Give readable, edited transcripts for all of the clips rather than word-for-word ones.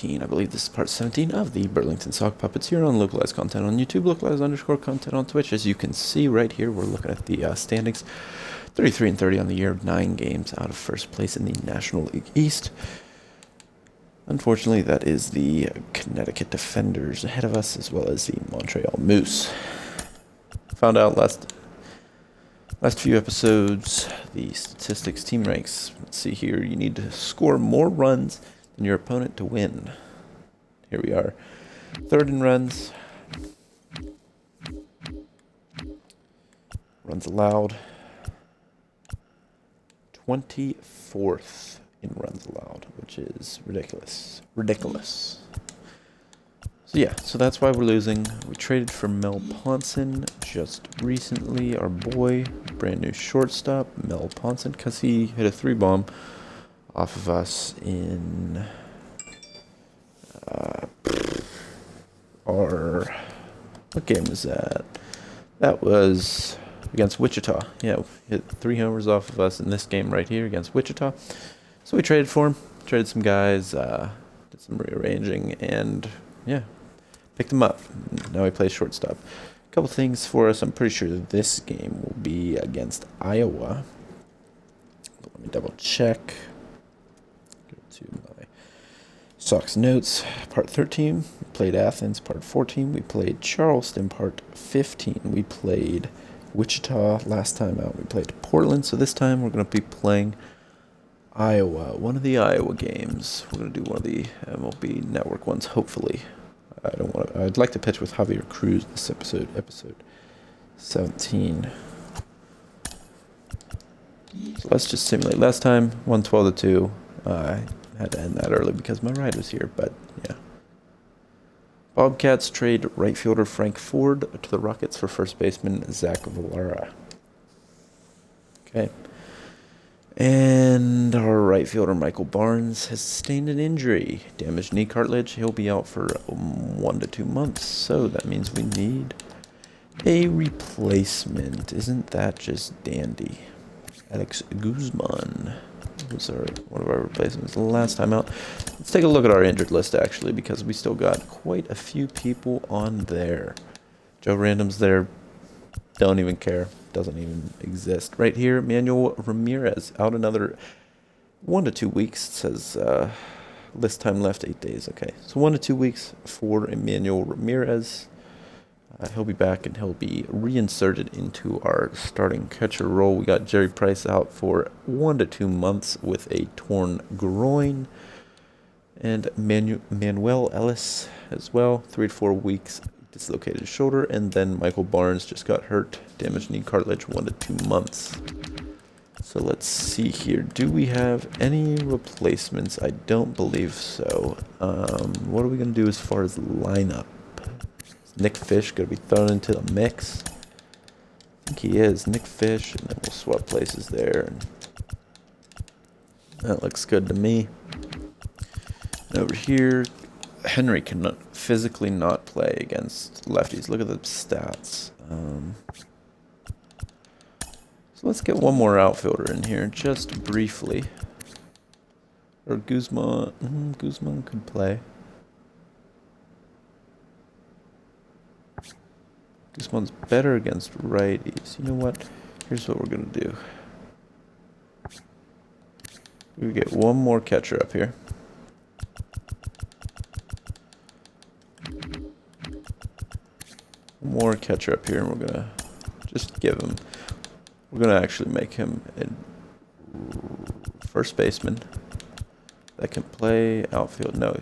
17. I believe this is part 17 of the Burlington Sock Puppets here on Localized Content on YouTube, Localized_content on Twitch. As you can see right here, we're looking at the standings. 33-30 on the year, 9 games out of first place in the National League East. Unfortunately, that is the Connecticut Defenders ahead of us, as well as the Montreal Moose. Found out last few episodes, the statistics, team ranks. Let's see here. You need to score more runs than your opponent to win. Here we are. Third in runs. Runs allowed. 24th in runs allowed, which is ridiculous. So that's why we're losing. We traded for Mel Ponson just recently, our boy, brand new shortstop, Mel Ponson, because he hit a 3-bomb off of us in what game was that? That was against Wichita. Yeah, hit 3 homers off of us in this game right here against Wichita. So we traded for him, traded some guys, did some rearranging, and yeah, picked him up. Now he plays shortstop. A couple things for us. I'm pretty sure this game will be against Iowa. Let me double check. Go to my Sox notes. Part 13, we played Athens. Part 14, we played Charleston. Part 15, we played Wichita. Last time out, we played Portland. So this time, we're going to be playing Iowa. One of the Iowa games. We're going to do one of the MLB Network ones, hopefully. I'd like to pitch with Javier Cruz this episode 17. So let's just simulate. Last time, 112-2. I had to end that early because my ride was here, but yeah. Bobcats trade right fielder Frank Ford to the Rockets for first baseman Zach Villara. Okay. And our right fielder Michael Barnes has sustained an injury. Damaged knee cartilage. He'll be out for 1 to 2 months. So that means we need a replacement. Isn't that just dandy? Alex Guzman was one of our replacements last time out. Let's take a look at our injured list, actually, because we still got quite a few people on there. Joe Random's there. Don't even care. Doesn't even exist. Right here, Manuel Ramirez out another 1 to 2 weeks. It says list time left 8 days. Okay, so 1 to 2 weeks for Emmanuel Ramirez. He'll be back and he'll be reinserted into our starting catcher role. We got Jerry Price out for 1 to 2 months with a torn groin, and Manuel Ellis as well, 3 to 4 weeks. Dislocated shoulder, and then Michael Barnes just got hurt, damaged knee cartilage, 1 to 2 months. So let's see here. Do we have any replacements? I don't believe so. What are we going to do as far as lineup? Is Nick Fish going to be thrown into the mix? I think he is. Nick Fish, and then we'll swap places there. And that looks good to me. And over here, Henry cannot physically not play against lefties. Look at the stats. So let's get one more outfielder in here, just briefly. Or Guzman. Guzman could play. Guzman's better against righties. You know what? Here's what we're going to do. We get one more catcher up here. More catcher up here, and we're gonna just we're gonna actually make him a first baseman that can play outfield. No,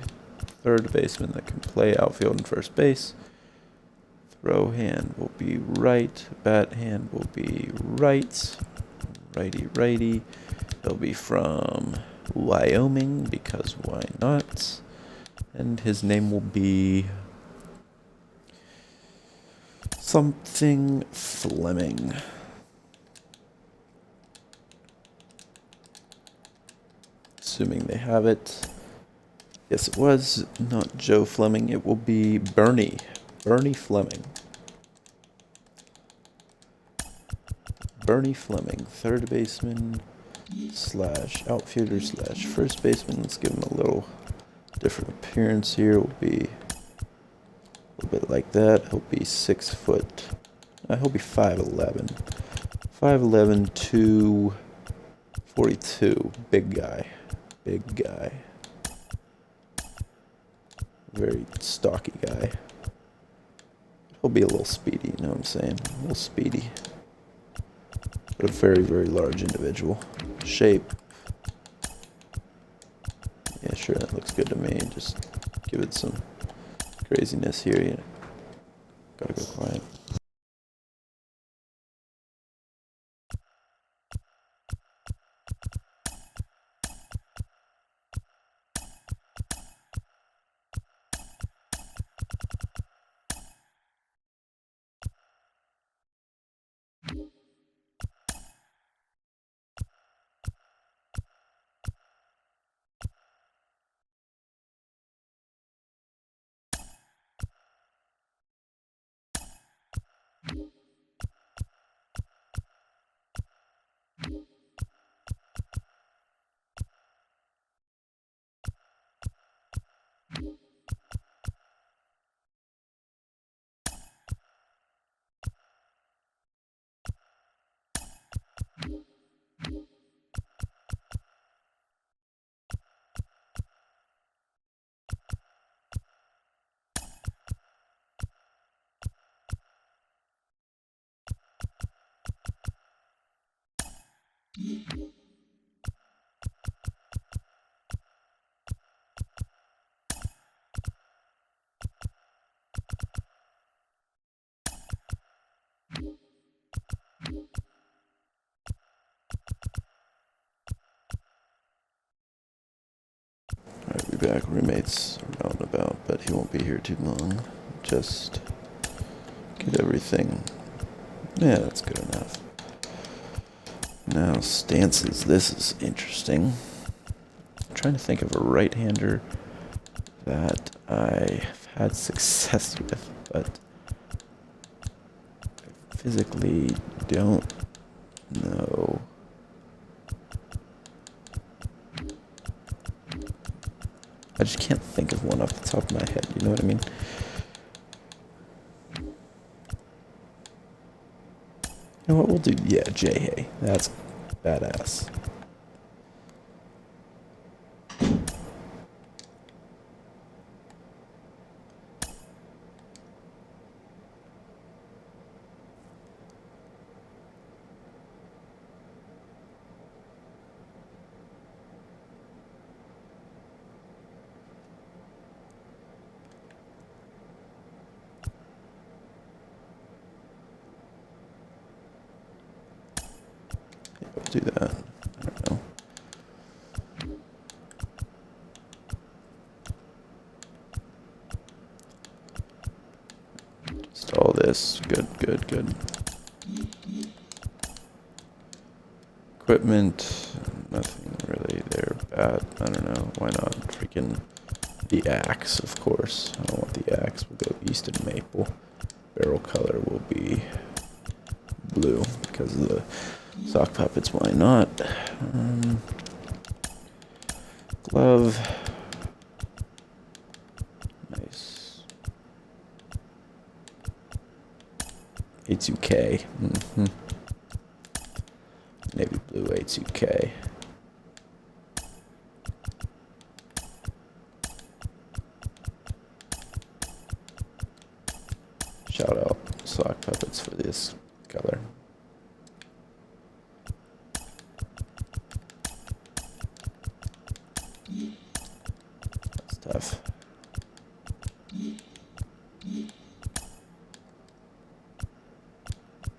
third baseman that can play outfield and first base. Throw hand will be right. Bat hand will be right. Righty. He'll be from Wyoming, because why not? And his name will be something Fleming. Assuming they have it. Yes, it was not Joe Fleming. It will be Bernie Fleming. Bernie Fleming, third baseman / outfielder / first baseman. Let's give him a little different appearance here. Will be a little bit like that. He'll be 6 foot. He'll be 5'11". 5'11", 242. Big guy. Big guy. Very stocky guy. He'll be a little speedy, you know what I'm saying? A little speedy. But a very, very large individual. Shape. Yeah, sure, that looks good to me. Just give it some craziness here. You know. Gotta go quiet. Alright, we'll be back. Roommates are out and about, but he won't be here too long. Just get everything. Yeah, that's good enough. Now, stances. This is interesting. I'm trying to think of a right-hander that I've had success with, but I physically don't know. I just can't think of one off the top of my head, you know what I mean? You know what, we'll do, yeah, J-Hay. That's badass. Do that. I don't know. Just all this. Good, good, good. Equipment. Nothing really there bad. I don't know. Why not? Freaking the axe, of course. I don't want the axe. We'll go Easton Maple. Barrel color will be blue because of the sock puppets, why not? Glove. Nice. A2K. Navy blue A2K. Shout out sock puppets for this color. Tough.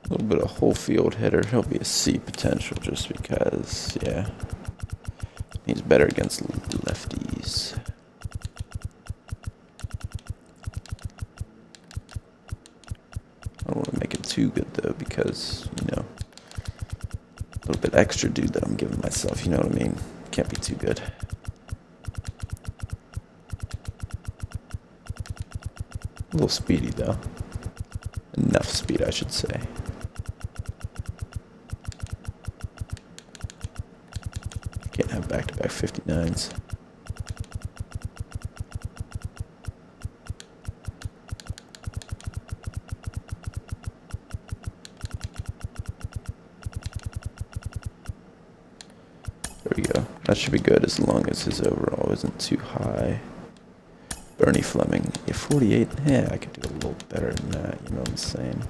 A little bit of whole field hitter. He'll be a C potential just because, yeah. He's better against lefties. I don't want to make it too good though because, you know, a little bit extra dude that I'm giving myself, you know what I mean? Can't be too good. A little speedy, though. Enough speed, I should say. Can't have back-to-back 59s. That should be good as long as his overall isn't too high. Bernie Fleming. Yeah, 48. Yeah, I could do a little better than that. You know what I'm saying?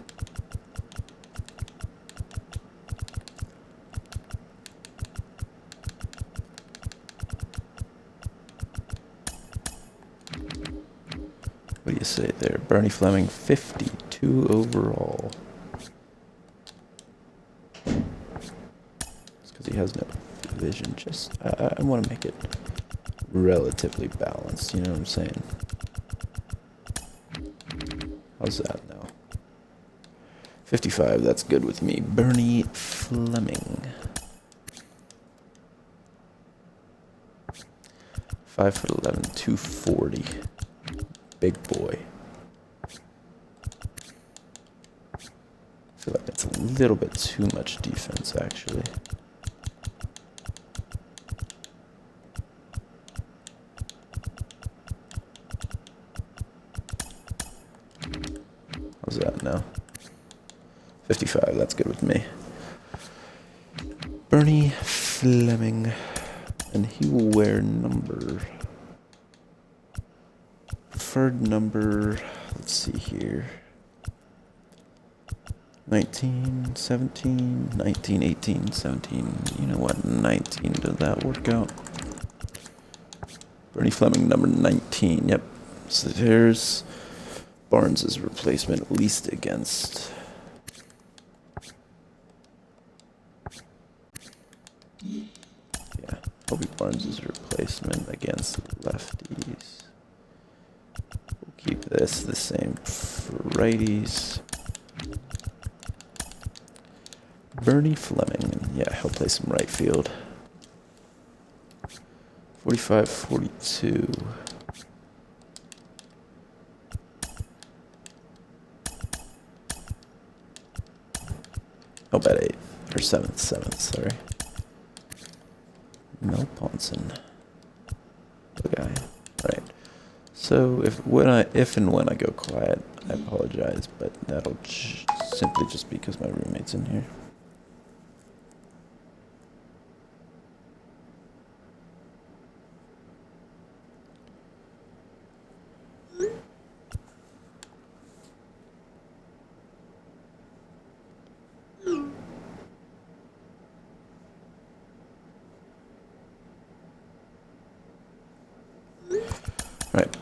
What do you say there? Bernie Fleming, 52 overall. It's because he has no vision. Just, I want to make it relatively balanced. You know what I'm saying? How's that now? 55, that's good with me. Bernie Fleming. 5'11", 240. Big boy. I feel like that's a little bit too much defense, actually. How's that now? 55, that's good with me. Bernie Fleming. And he will wear number... Preferred number... Let's see here. 19, 17, 19, 18, 17. You know what? 19. Does that work out? Bernie Fleming, number 19. Yep. So there's Barnes' replacement, least against. Yeah. Kobe Barnes' replacement against lefties. We'll keep this the same for righties. Bernie Fleming. Yeah, he'll play some right field. 45, 42. Oh, bet 8th. Or 7th, sorry. Mel Ponson. Okay. Alright. So if and when I go quiet, I apologize, but that'll simply just because my roommate's in here. Right.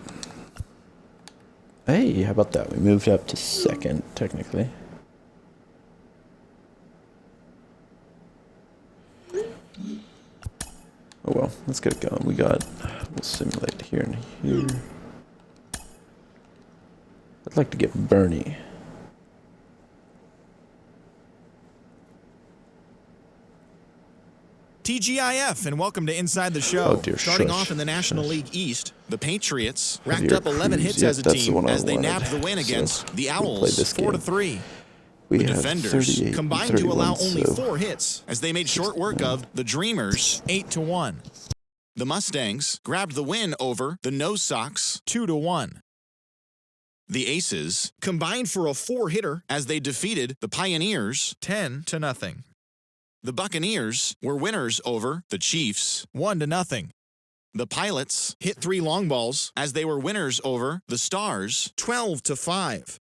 Hey, how about that? We moved up to second, technically. Oh well, let's get it going. We'll simulate here and here. I'd like to get Bernie. TGIF, and welcome to Inside the Show. Oh dear, Starting off in the National League East, the Patriots racked up 11 hits as a team as they nabbed the win against the Owls 4-3. The Defenders combined to allow only 4 hits as they made short work of the Dreamers 8-1. The Mustangs grabbed the win over the Nose Sox 2-1. The Aces combined for a 4-hitter as they defeated the Pioneers 10-0. The Buccaneers were winners over the Chiefs 1-0. The Pilots hit 3 long balls as they were winners over the Stars 12-5.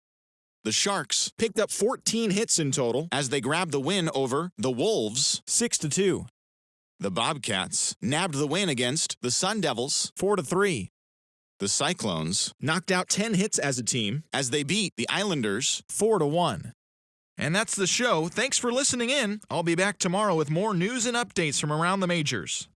The Sharks picked up 14 hits in total as they grabbed the win over the Wolves 6-2. The Bobcats nabbed the win against the Sun Devils 4-3. The Cyclones knocked out 10 hits as a team as they beat the Islanders 4-1. And that's the show. Thanks for listening in. I'll be back tomorrow with more news and updates from around the majors.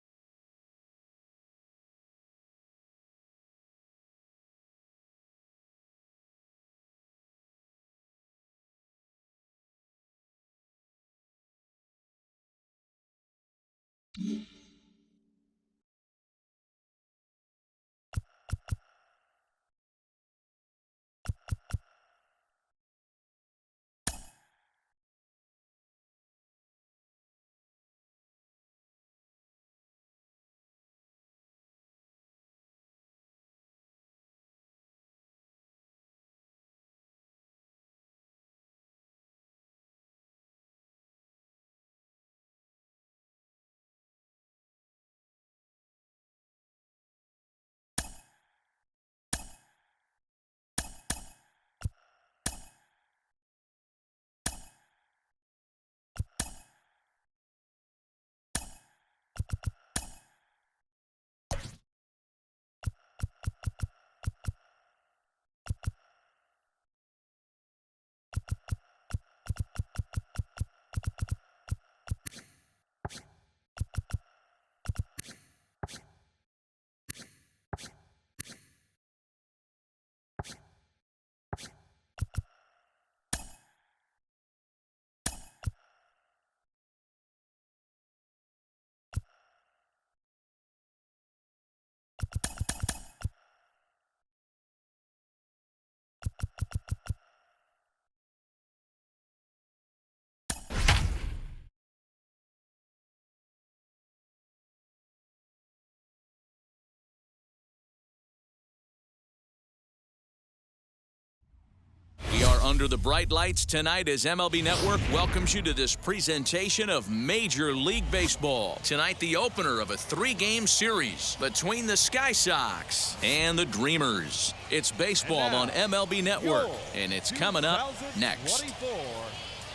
under the bright lights tonight as MLB Network welcomes you to this presentation of Major League Baseball. Tonight, the opener of a 3-game series between the Sky Sox and the Dreamers. It's baseball on MLB Network, and it's coming up next.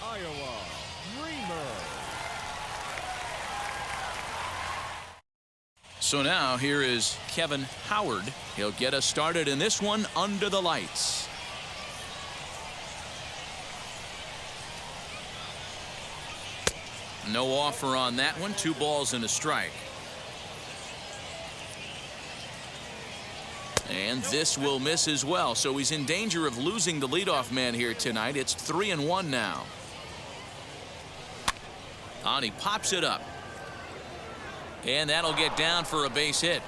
Iowa Dreamers. So now here is Kevin Howard. He'll get us started in this one under the lights. No offer on that one. 2 balls and a strike. And this will miss as well. So he's in danger of losing the leadoff man here tonight. It's 3-1 now. And he pops it up. And that'll get down for a base hit.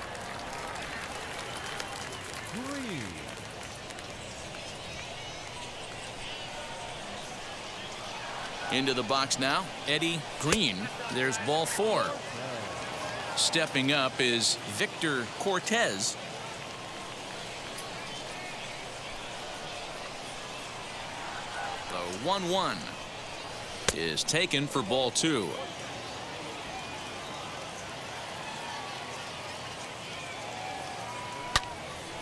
Into the box now, Eddie Green. There's ball 4. Stepping up is Victor Cortez. The 1-1 is taken for ball 2.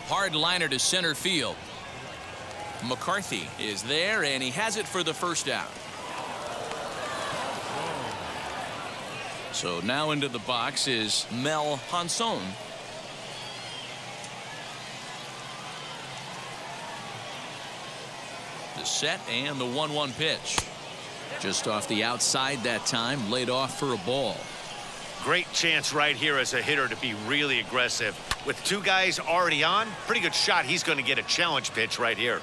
Hard liner to center field. McCarthy is there, and he has it for the first out. So now into the box is Mel Hanson. The set and the 1-1 pitch. Just off the outside that time, laid off for a ball. Great chance right here as a hitter to be really aggressive. With 2 guys already on, pretty good shot. He's going to get a challenge pitch right here.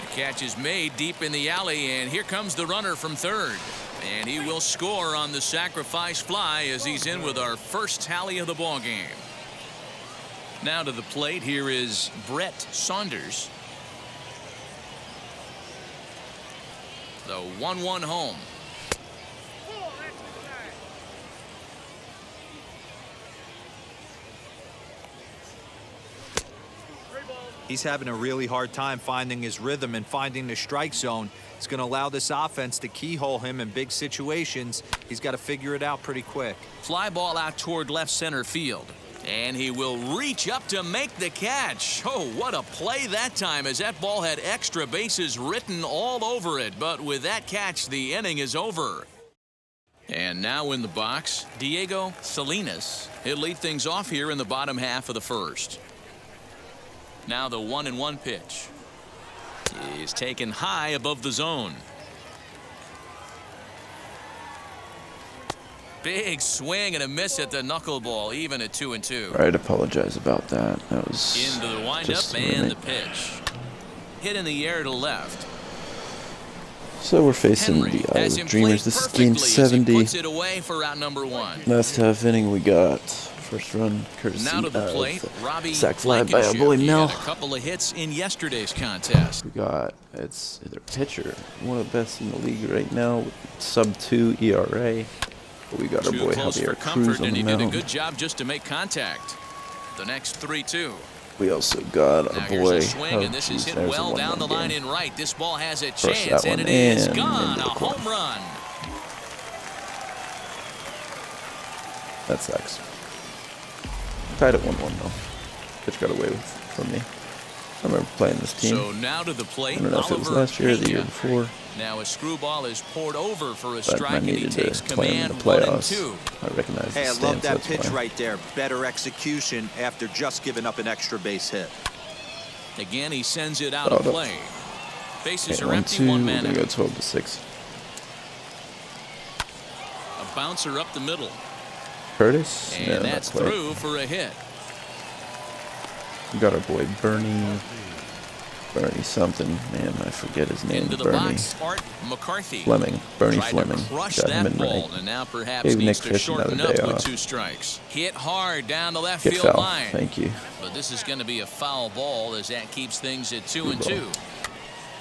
The catch is made deep in the alley, and here comes the runner from third. And he will score on the sacrifice fly as he's in with our first tally of the ball game. Now to the plate, here is Brett Saunders. The 1-1 home. He's having a really hard time finding his rhythm and finding the strike zone. It's going to allow this offense to keyhole him in big situations. He's got to figure it out pretty quick. Fly ball out toward left center field. And he will reach up to make the catch. Oh, what a play that time, as that ball had extra bases written all over it. But with that catch, the inning is over. And now in the box, Diego Salinas. He'll lead things off here in the bottom half of the first. Now the 1-1 pitch is taken high above the zone. Big swing and a miss at the knuckleball, even at 2-2. I'd apologize about that. That was into the windup and the pitch. Hit in the air to left. So we're facing the Iowa Dreamers. This is game 70. Puts it away for out number 1. Last half inning we got first run courtesy now to the plate, of Robbie sac fly by our boy Mel. A couple of hits in yesterday's contest. We got it's their pitcher, one of the best in the league right now, with sub-2 ERA. But we got our boy Javier Cruz on the mound. He did a good job just to make contact. The next 3-2. We also got our boy. Swing, and this is hit well down the line in right. This ball has a chance, and it is gone. A home run. That sucks. Tied at 1-1 though. Pitch got away from me. I remember playing this team. So now to the plate. I don't know if it was last year or the year before. Now a screwball is poured over for a But strike, I and he needed takes to play in command the 1-2. I recognize Hey, the I stance, love that that's pitch why. right there. Better execution after just giving up an extra base hit. Again, he sends it out of play. Bases are empty, 1-2. 1 man We out. go 12-6. A bouncer up the middle. Curtis, And yeah, that's that play. through for a hit. We got our boy Bernie something. Man, I forget his name. Into the Bernie box, Art McCarthy. Fleming. Bernie Tried Fleming. to crush Got him that in ball, right. and now perhaps Gave needs Nick to Fish another shorten up day with off. 2 strikes. Hit hard down the left Get field foul. line. Thank you. But this is going to be a foul ball, as that keeps things at 2-2.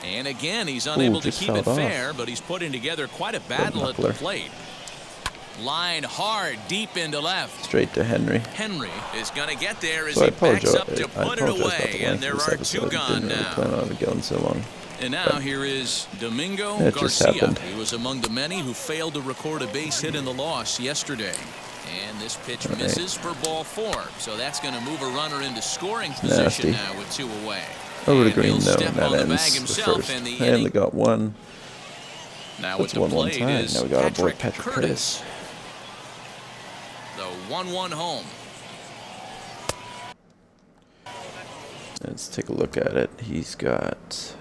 And again, he's unable to just keep it fouled off. fair, but he's putting together quite a battle at the knuckler. plate. Line hard, deep into left. Straight to Henry. Henry is going to get there as So he backs up to I put it apologize about away, the and length there of this are episode. two gone Didn't really now. plan on it going so long. And now here is Domingo It just Garcia. happened. He was among the many who failed to record a base hit in the loss yesterday. And this pitch misses for ball 4. So that's going to move a runner into scoring position now with 2 away. Over to And Green, he'll though, step and that on the bag ends the himself, first. and the They only got one. Now That's with the 1-1 plate tie. is Now we got our boy Patrick Curtis. The 1-1 home. Let's take a look at it. He's got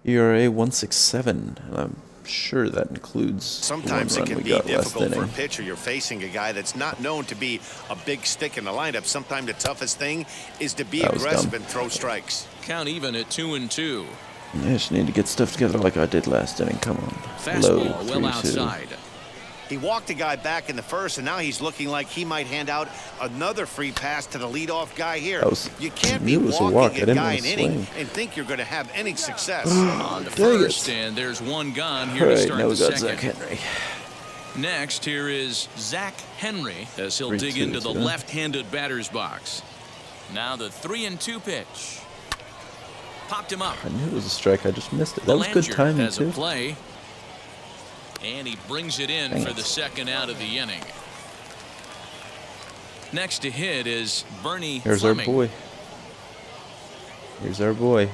ERA 1.67, and I'm sure that includes Sometimes the it one run can we be got last difficult for a inning. pitcher. You're facing a guy that's not known to be a big stick in the lineup. Sometimes the toughest thing is to be aggressive and throw strikes. Count even at 2-2. I just need to get stuff together like I did last inning. Come on. Fastball Low, well 3-2. outside. He walked a guy back in the first, and now he's looking like he might hand out another free pass to the leadoff guy here. You can't be walking a guy an inning and think you're going to have any success. On the first, and there's one gone here to start now the we got second. Zach Henry. Next, here is Zach Henry as he'll dig into the left-handed batter's box. Now the 3-2 pitch. Popped him up. I knew it was a strike. I just missed it. That was good Belanger timing, has too. a play. And he brings it in for the second out of the inning. Next to hit is Bernie Here's Fleming. our boy. Here's our boy.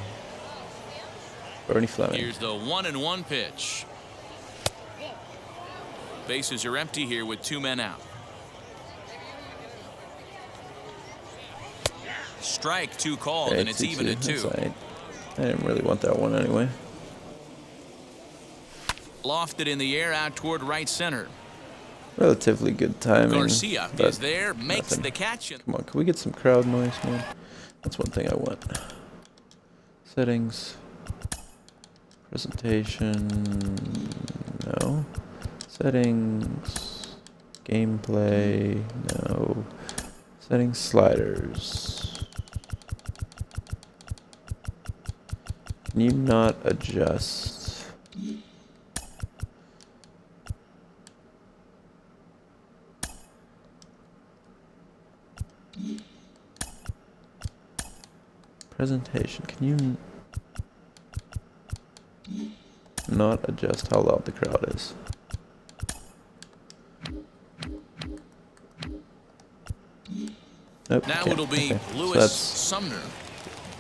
Bernie Fleming. Here's the 1-1 pitch. Bases are empty here with 2 men out. Strike 2 called, and it's even at 2. Right. I didn't really want that one anyway. Lofted in the air out toward right center. Relatively good timing. Garcia is there, makes nothing. the catch. Come on, can we get some crowd noise, man? That's one thing I want. Settings. Presentation. No. Settings. Gameplay. No. Settings. Sliders. Can you not adjust? Presentation. Can you not adjust how loud the crowd is? Nope, Now it'll be Lewis so that's Sumner.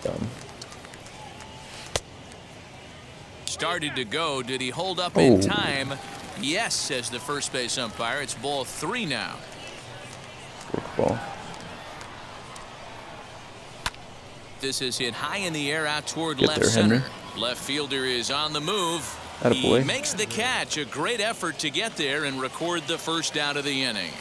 done. Started to go. Did he hold up in time? Yes, says the first base umpire. It's ball 3 now. Work ball. This is hit high in the air out toward Get left there, center. Henry. Left fielder is on the move. Attaboy. He makes the catch. A great effort to get there and record the first out of the inning.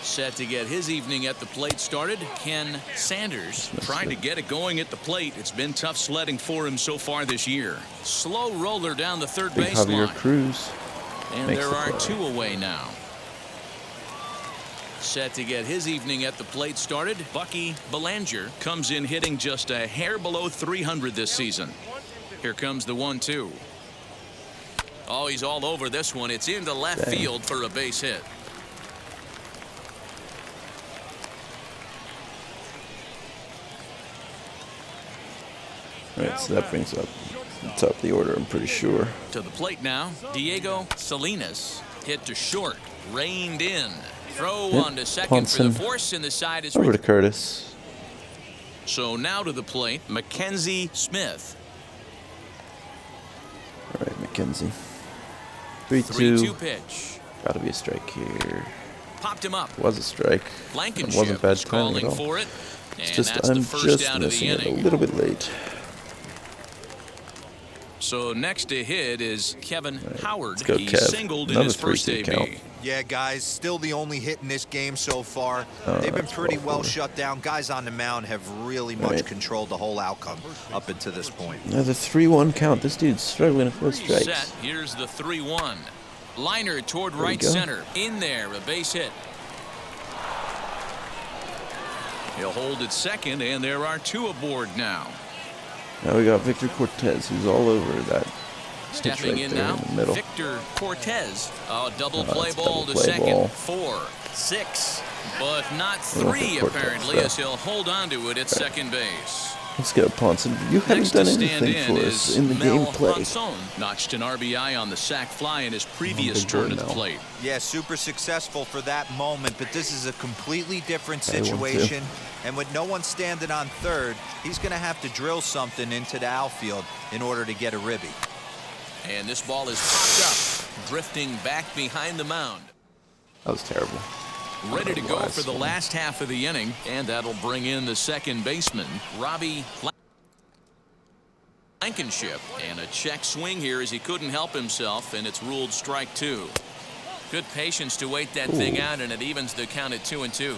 Set to get his evening at the plate started, Ken Saunders. Trying to get it going at the plate. It's been tough sledding for him so far this year. Slow roller down the third Big base Javier line. Cruz. And makes there the are play. 2 away now. Set to get his evening at the plate started, Bucky Belanger comes in hitting just a hair below 300 this season. Here comes the 1-2. Oh, he's all over this one. It's into left field for a base hit. All right, so that brings up the top of the order, I'm pretty sure. To the plate now, Diego Salinas. Hit to short, reined in. Throw on to second for the force, and the side is over to Curtis. So now to the plate, Mackenzie Smith. All right, Mackenzie. 3-2 pitch. Gotta be a strike here. Popped him up. Was a strike. It Blankenship wasn't bad is timing calling at all. for it. It's And just that's I'm the first just out of the missing it a inning. little bit late. So next to hit is Kevin Howard. Let's go, He Kev. singled in Another his first 3-2 count. AB. Yeah, guys, still the only hit in this game so far. They've been that's pretty well well forward. shut down. Guys on the mound have really much Right. controlled the whole outcome up until this point. Another 3-1 count. This dude's struggling with strikes. Set. Here's the 3-1. Liner toward you right go. center. In there, a base hit. He'll hold at second, and there are 2 aboard now. Now we got Victor Cortez, who's all over that Stepping right in there now, in the middle. Victor Cortez. A double play it's ball double to play second. ball. 4, 6, but not I don't think 3 Cortez, apparently, though. as he'll hold on to it at second base. Let's go, Ponson. You haven't Next done to stand anything in for us is in the Mel gameplay. Ponson. Notched an RBI on the sac fly in his previous big turn boy at the Mel. plate. Yeah, super successful for that moment, but this is a completely different Hey, 1-2. situation. And with no one standing on third, he's going to have to drill something into the outfield in order to get a ribby. And this ball is popped up, drifting back behind the mound. That was terrible. Ready to go for the last half of the inning, and that'll bring in the second baseman, Robbie Blankenship. And a check swing here as he couldn't help himself, and it's ruled strike 2. Good patience to wait that thing out, and it evens the count at 2-2.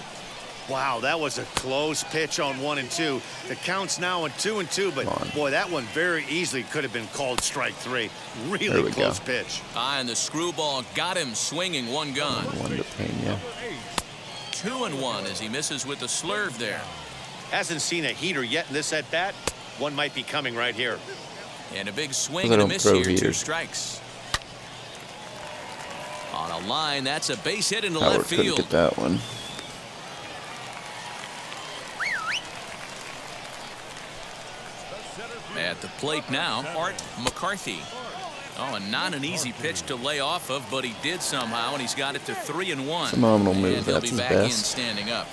Wow, that was a close pitch on 1 and 2. The count's now at 2 and 2, but boy, that one very easily could have been called strike 3. Really close pitch. And the screwball got him swinging, one gone. 1 to Pena. 2-1 as he misses with the slurve there. Hasn't seen a heater yet in this at bat. One might be coming right here. And a big swing and a miss here. 2 strikes. On a line, that's a base hit into left field. Couldn't get that one. At the plate now, Art McCarthy. Oh, and not an easy pitch to lay off of, but he did somehow, and he's got it to 3-1. Phenomenal move. And he'll That's be his back in best. standing up.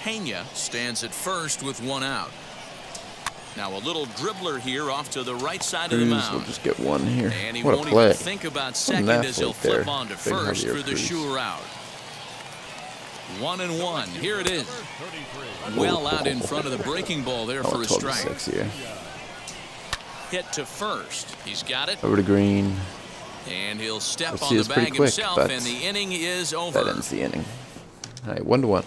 Pena stands at first with 1 out. Now a little dribbler here off to the right side of the mound. We'll just get 1 here. And he What a won't play. even think about second as he'll flip on to first for the sure out. 1-1. Here it is. Well out in front of the breaking ball there for a strike. Here. Hit to first. He's got it. Over to Green. And he'll step Let's on see, the it's pretty bag quick, himself, but and the inning is over. That ends the inning. All right, 1-1.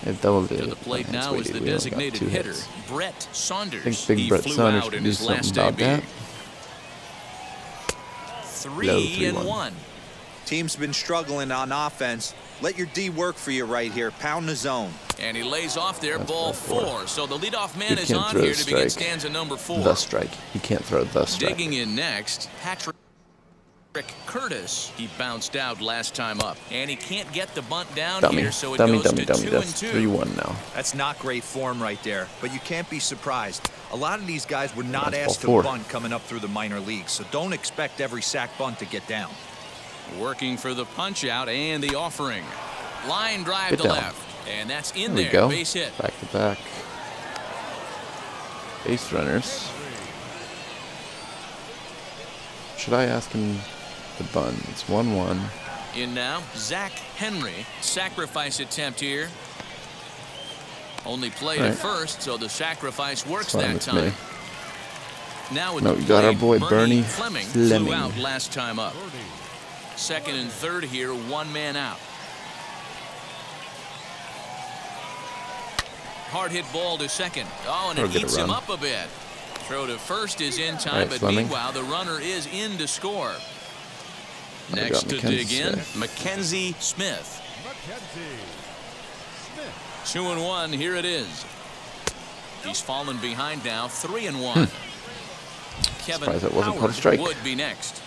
To the plate now is the designated hitter, Brett Saunders. I think big he Brett flew Saunders out can in do his last something about debut. that. 3-1. Team's been struggling on offense. Let your D work for you right here. Pound the zone. And he lays off there, That's ball ball 4. So the leadoff man You is can't on throw here the to begin strike. stanza number 4. The strike. He can't throw the strike. Digging in next, Patrick Curtis. He bounced out last time up, and he can't get the bunt down here, so it goes to 2-2. That's 3-1 now. That's not great form right there, but you can't be surprised. A lot of these guys were not That's asked to ball 4. bunt coming up through the minor leagues, so don't expect every sack bunt to get down. Working for the punch out and the offering. Line drive Get to down. left, and that's in There there. we go. Base hit. Back to back. Base runners. Should I ask him to bunt? It's 1-1. In now, Zach Henry. Sacrifice attempt here. Only played at first, so the sacrifice works Fine that with time. me. Now with No, the we got our plate, boy Bernie Fleming Fleming. flew out last time up. Second and third here, 1 man out. Hard hit ball to second. Oh, and it We'll get a eats him run. up a bit. Throw to first is in time, Right, but Fleming. meanwhile the runner is in to score. We Next got to Mackenzie dig in, Smith. Mackenzie Smith. Mackenzie Smith. 2-1, here it is. He's fallen behind now, 3-1. Kevin Surprised that wasn't called a Howard strike. would be next.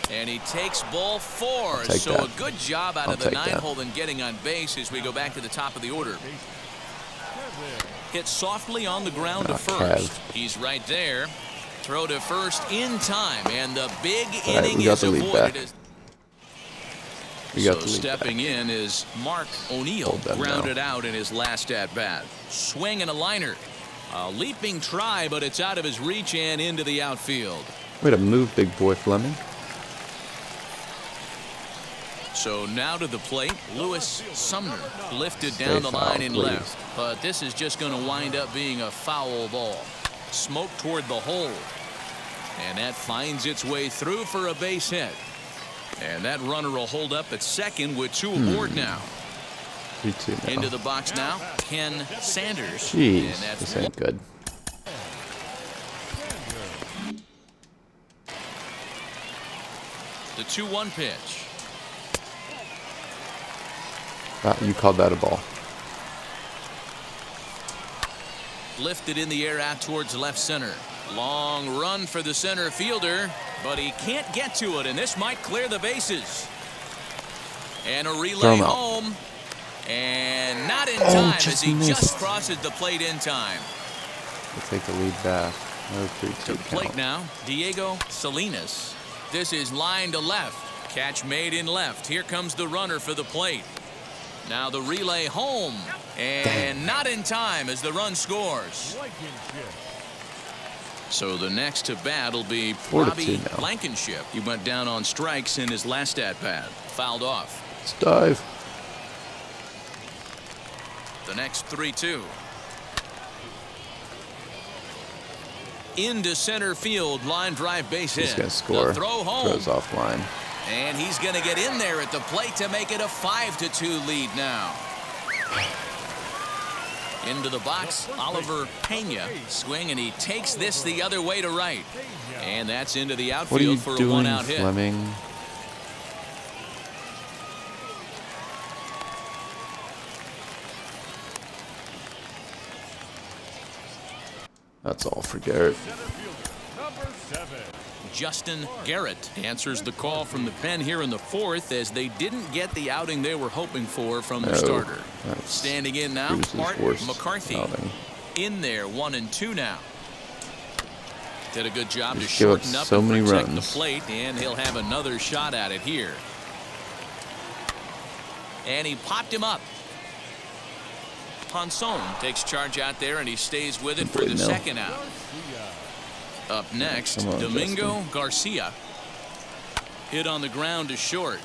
And he takes ball 4, take so that. a good job out I'll of the take 9 that. hole and getting on base as we go back to the top of the order. Hit softly on the ground to first. Kev. He's right there. Throw to first in time, and the big right, inning we got is the lead avoided. back. As We got so the lead stepping back. in is Mark O'Neill, Hold that grounded now. out in his last at-bat. Swing and a liner. A leaping try, but it's out of his reach and into the outfield. Way to move, big boy Fleming. So now to the plate, Lewis Sumner lifted Stay down the foul, line and please. left. But this is just going to wind up being a foul ball. Smoke toward the hole. And that finds its way through for a base hit. And that runner will hold up at second with 2 aboard now. 3-2 now. Into the box now, Ken Saunders. Jeez, And that's this ain't good. the 2-1 pitch. You called that a ball. Lifted in the air out towards left center. Long run for the center fielder, but he can't get to it, and this might clear the bases. And a relay home, and not in time as he just crosses the plate in time. We'll take the lead back. Another 3-2 to the plate now, Diego Salinas. This is line to left. Catch made in left. Here comes the runner for the plate. Now the relay home, and not in time as the run scores. So the next to bat will be Bucky Belanger. He went down on strikes in his last at-bat. Fouled off. Let's dive. The next 3-2. Into center field, line drive base hit. He's going to score. The throw home. Throws offline. And he's going to get in there at the plate to make it a 5-2 lead now. Into the box, Oliver Pena swing, and he takes this the other way to right. And that's into the outfield for a one-out hit. Fleming? That's all for Garrett. Justin Garrett answers the call from the pen here in the fourth, as they didn't get the outing they were hoping for from the starter. Standing in now, Art McCarthy. In there, 1-2 now. Did a good job to shorten up and protect the plate, and he'll have another shot at it here. And he popped him up. Ponson takes charge out there, and he stays with it for the second out. Up next, Domingo Garcia. Hit on the ground to short.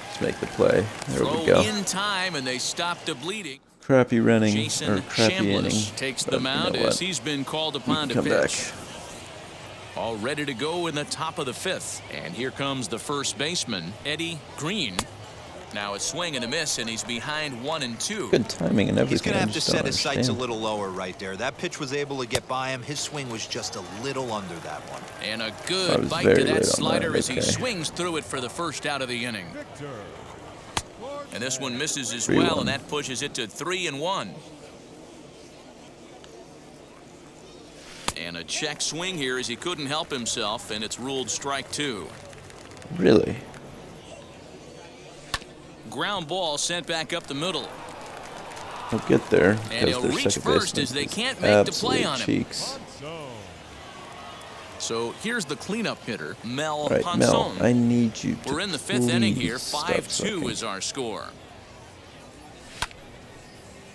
Let's make the play. There we go. In time, and they stop the bleeding. Crappy running, Jason or crappy inning. Takes the mound as he's been called upon to pitch. All ready to go in the top of the fifth. And here comes the first baseman, Eddie Green. Now a swing and a miss, and he's behind 1-2. Good timing and everything. He's going to have to set his sights a little lower right there. That pitch was able to get by him. His swing was just a little under that one. And a good bite to that slider as he swings through it for the first out of the inning. And this one misses as well, and that pushes it to 3-1. And a check swing here as he couldn't help himself, and it's ruled strike 2. Really? Ground ball sent back up the middle. He'll get there. And he'll reach first as they can't make the play on him. Cheeks. So here's the cleanup hitter, Mel Right, Ponson. Mel, I need you to We're in the fifth inning here. 5-2 is our score.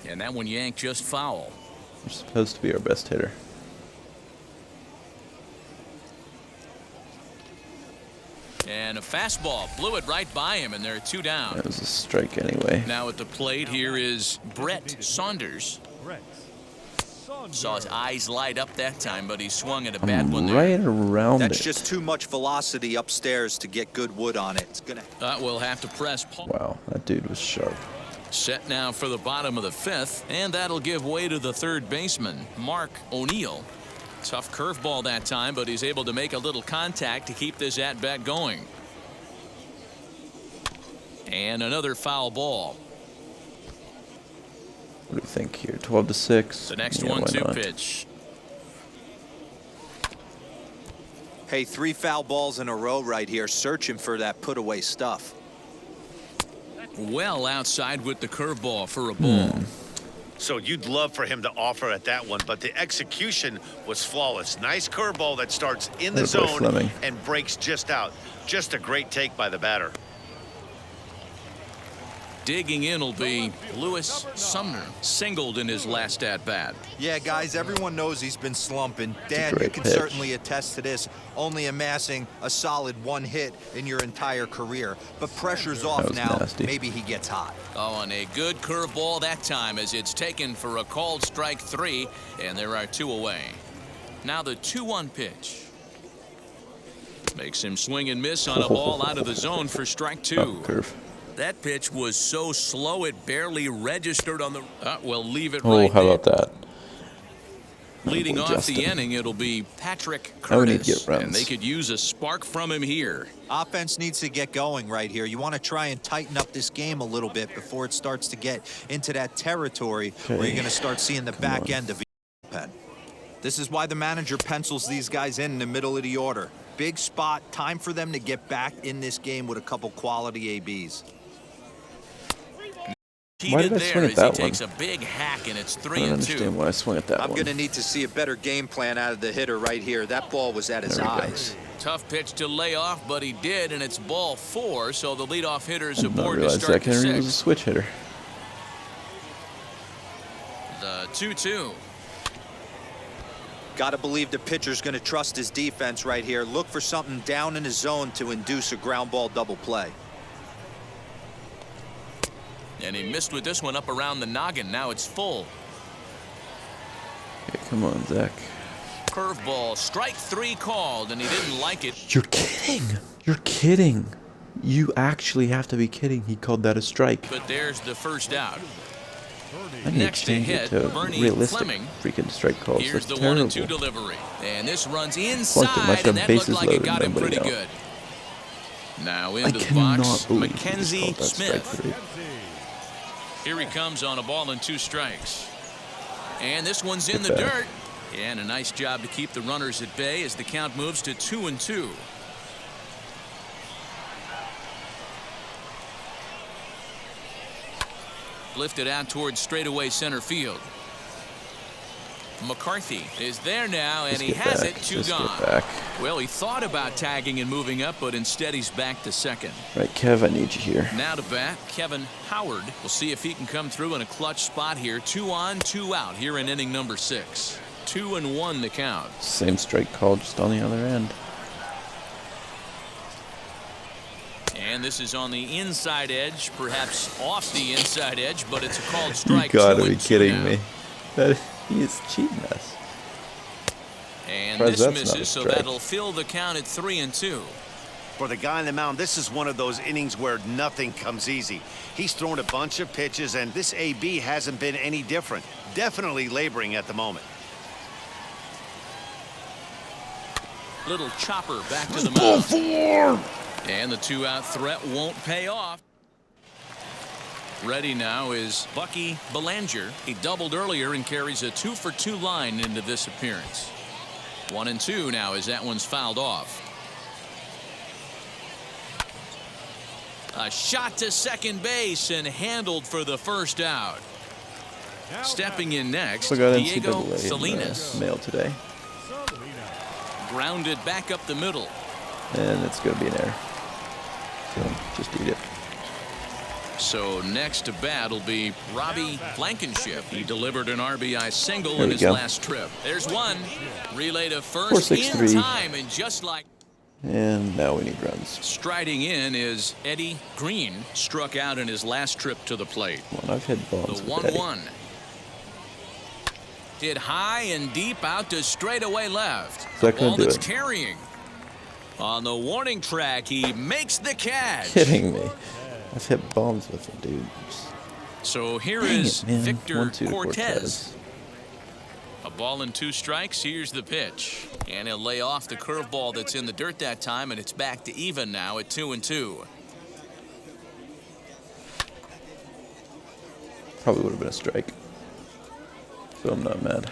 And that one yanked just foul. You're supposed to be our best hitter. And a fastball blew it right by him, and there are 2 down. That was a strike anyway. Now at the plate here is Brett Saunders. Saw his eyes light up that time, but he swung at a bad one there. Right around That's just too much velocity upstairs to get good wood on it. It's gonna. We'll have to press. Wow, that dude was sharp. Set now for the bottom of the fifth, and that'll give way to the third baseman, Mark O'Neill. Tough curveball that time, but he's able to make a little contact to keep this at-bat going. And another foul ball. What do you think here? 12-6. The next 1-2 pitch. Hey, 3 foul balls in a row right here, searching for that put-away stuff. Well outside with the curveball for a ball. So you'd love for him to offer at that one, but the execution was flawless. Nice curveball that starts in the zone and breaks just out. Just a great take by the batter. Digging in will be Lewis Sumner, singled in his last at-bat. Yeah, guys, everyone knows he's been slumping. Dan, you can certainly attest to this, only amassing a solid 1 hit in your entire career. But pressure's off now. Nasty. Maybe he gets hot. Oh, and a good curveball that time as it's taken for a called strike 3, and there are 2 away. Now the 2-1 pitch. Makes him swing and miss on a ball out of the zone for strike 2. Curve. That pitch was so slow it barely registered on the. We'll leave it right how there. about that? Leading off the inning, it'll be Patrick Curtis, and they could use a spark from him here. Offense needs to get going right here. You want to try and tighten up this game a little bit before it starts to get into that territory where you're going to start seeing the back end of the pen. This is why the manager pencils these guys in the middle of the order. Big spot, time for them to get back in this game with a couple quality ABs. Why did I swing at that one? Takes a big hack and it's 3-2. I don't understand why I swung at that one. I'm going to need to see a better game plan out of the hitter right here. That ball was at his eyes. Tough pitch to lay off, but he did, and it's ball 4, so the leadoff hitter's aboard to realize start Zach Henry was a switch hitter. The 2-2. Got to believe the pitcher's going to trust his defense right here. Look for something down in his zone to induce a ground ball double play. And he missed with this one up around the noggin. Now it's full. Okay, come on, Zach. Curveball, strike 3 called, and he didn't like it. You're kidding. You're kidding. You actually have to be kidding. He called that a strike. But there's the first out. I need Next to change it to realistic Fleming. Freaking strike calls. Here's That's the 1-2 terrible. delivery. And this runs It inside, must and have that looked bases like it loaded, got him nobody pretty out. good. Now I into the cannot box, believe he just Mackenzie called that strike Smith. 3. Here he comes on a ball and 2 strikes. And this one's in Get the back. dirt. And a nice job to keep the runners at bay as the count moves to 2-2. Lifted out towards straightaway center field. McCarthy is there now, and Just he get has back. it. 2 Just get gone. back. Well, he thought about tagging and moving up, but instead he's back to second. Right, Kev, I need you here. Now to bat, Kevin Howard. We'll see if he can come through in a clutch spot here. 2 on, 2 out here in inning number 6. 2-1 the count. Same strike call, just on the other end. And this is on the inside edge, perhaps off the inside edge, but it's a called strike. You gotta be 2-2 kidding now. me. He is cheating us. And Surprised this that's not a misses, so strike. that'll fill the count at 3-2. For the guy on the mound, this is one of those innings where nothing comes easy. He's thrown a bunch of pitches, and this AB hasn't been any different. Definitely laboring at the moment. Little chopper back to the mound. And the 2-out threat won't pay off. Ready now is Bucky Belanger. He doubled earlier and carries a 2-for-2 line into this appearance. 1-2 now as that one's fouled off. A shot to second base and handled for the first out. Stepping in next, Forgot Diego NCAA Salinas. in the mail today. Grounded back up the middle. And it's going to be an error. So just eat it. So next to bat will be Robbie Blankenship. He delivered an RBI single There in we his go. last trip. There's one. Relay to first 4-6-3. in time, and just like And now we need runs. striding in is Eddie Green. Struck out in his last trip to the plate. Well, I've hit The bombs with Eddie. 1-1. Hit high and deep out to straightaway left. Is The that gonna ball do that's it? carrying. On the warning track, he makes the catch. Kidding me. I've hit bombs with him, dude. So here Dang is it, man. Victor 1-2 to Cortez. A ball and 2 strikes. Here's the pitch. And he'll lay off the curveball that's in the dirt that time, and it's back to even now at 2-2. Probably would have been a strike. So I'm not mad.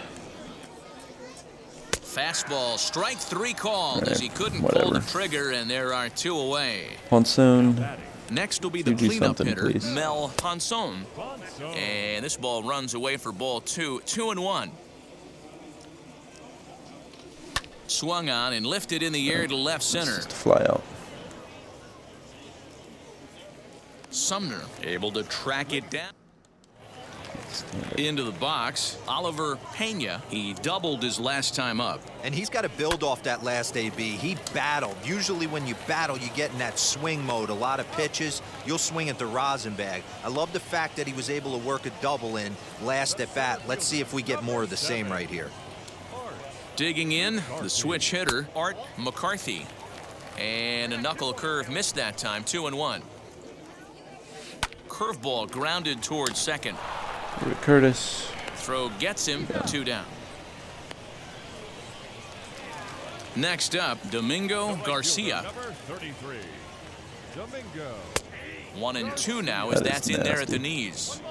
Fastball, strike 3 called Right, as he couldn't pull whatever. the trigger, and there are 2 away. Ponson. Next will be the You do cleanup something, hitter, please. Mel Ponson. And this ball runs away for ball 2. 2-1. Swung on and lifted in the air to left center. Just a fly out. Sumner able to track it down. Into the box, Oliver Pena. He doubled his last time up. And he's got to build off that last AB. He battled. Usually when you battle, you get in that swing mode. A lot of pitches, you'll swing at the rosin bag. I love the fact that he was able to work a double in last at bat. Let's see if we get more of the same right here. Digging in, the switch hitter, Art McCarthy. And a knuckle curve missed that time, 2-1. Curveball grounded towards second. Curtis. Throw gets him, 2 down. Next up, Domingo Garcia. Number 33, Domingo. 1-2 now as That is that's in there at the nasty. knees.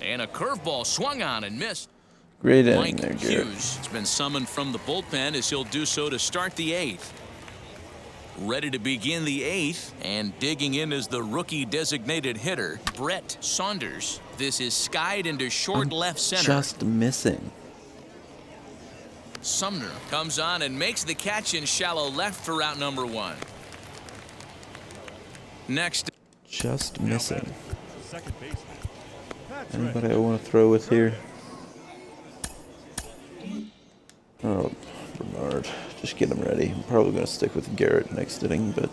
And a curveball swung on and missed. Great inning Mike there, Garrett. Hughes has been summoned from the bullpen as he'll do so to start the 8th. Ready to begin the 8th, and digging in is the rookie designated hitter, Brett Saunders. This is skied into short left center. Just missing. Sumner comes on and makes the catch in shallow left for out number 1. Next. Just missing. Second baseman. Anybody I want to throw with here? Oh, Bernard. Just get him ready. I'm probably going to stick with Garrett next inning, but...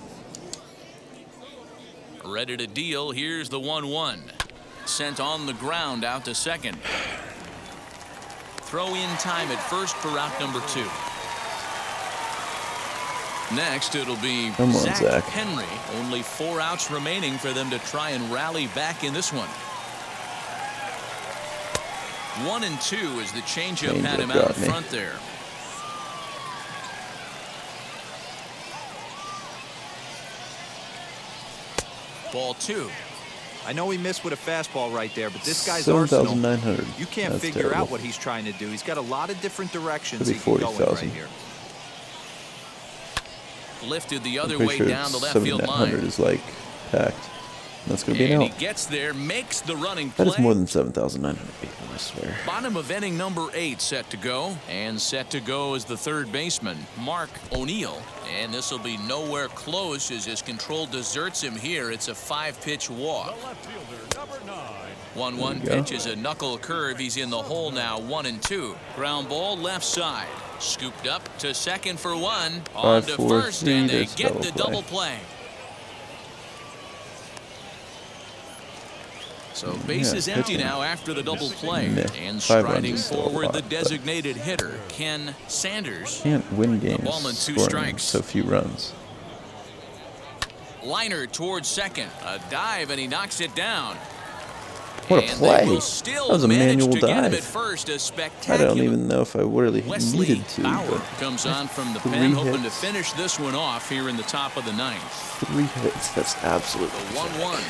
Ready to deal. Here's the 1-1. Sent on the ground out to second. Throw in time at first for out number 2. Next, it'll be Zach Henry. Only 4 outs remaining for them to try and rally back in this one. 1-2 as the changeup had him out in front there. Ball 2. I know he missed with a fastball right there, but this guy's arsenal, you can't figure out what he's trying to do. He's got a lot of different directions he can go in right here. Lifted the other way down the left field line. Is like packed. That's going to be an out. He gets there, makes the running play. That is more than 7,900 people, I swear. Bottom of inning number 8 set to go. And set to go is the third baseman, Mark O'Neill. And this will be nowhere close as his control deserts him here. It's a 5-pitch walk. The left fielder, number 9. 1-1 pitch is a knuckle curve. He's in the hole now, 1-2. Ground ball left side. Scooped up to second for 1. On to first, and they get the double play. So base is empty now after the double play. And striding forward the designated hitter, Ken Saunders. Can't win games ball and 2 scoring strikes. so few runs. Liner towards second. A dive, and he knocks it down. What a play. That was a manual dive. At first, a spectacular. I don't even know if I really needed to. Bauer comes on from the pen, hoping to finish this one off here in the top of the 9th. 3 hits. That's absolutely 1-1.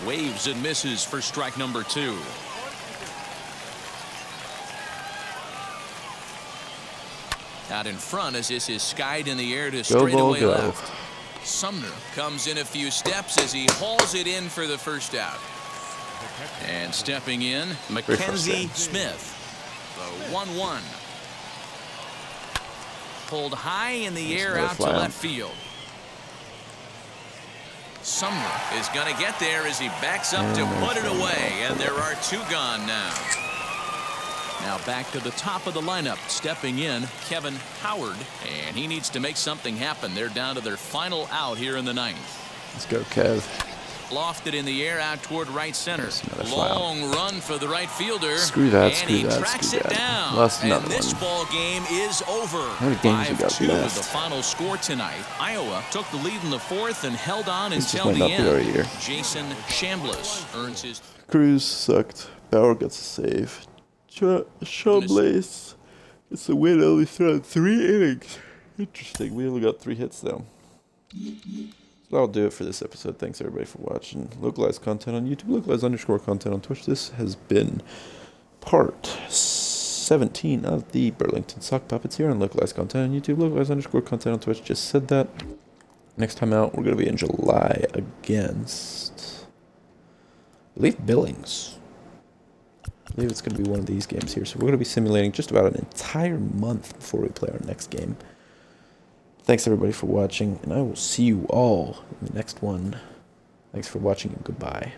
Waves and misses for strike number 2. Out in front as this is skied in the air to straightaway left. Sumner comes in a few steps as he hauls it in for the first out. And stepping in, Mackenzie Smith. The 1-1. Pulled high in the air out to left field. Sumner is going to get there as he backs up to put it away, and there are 2 gone now. Now back to the top of the lineup, stepping in, Kevin Howard, and he needs to make something happen. They're down to their final out here in the 9th. Let's go, Kev. Lofted in the air out toward right center. Long run for the right fielder. Screw that, and he tracks it down. And this ball game is over. 5-2 was the final score tonight. Iowa took the lead in the 4th and held on until the end. Jason Chambliss earns his. Cruz sucked. Bauer gets a save. Chambliss gets a win. Only thrown 3 innings. Interesting. We only got 3 hits though. So that'll do it for this episode. Thanks everybody for watching. Localized content on YouTube, localized_content on Twitch. This has been part 17 of the Burlington Sock Puppets here on localized content on YouTube, localized_content on Twitch. Just said that. Next time out, we're going to be in July against, I believe, Billings. I believe it's going to be one of these games here. So we're going to be simulating just about an entire month before we play our next game. Thanks everybody for watching, and I will see you all in the next one. Thanks for watching, and goodbye.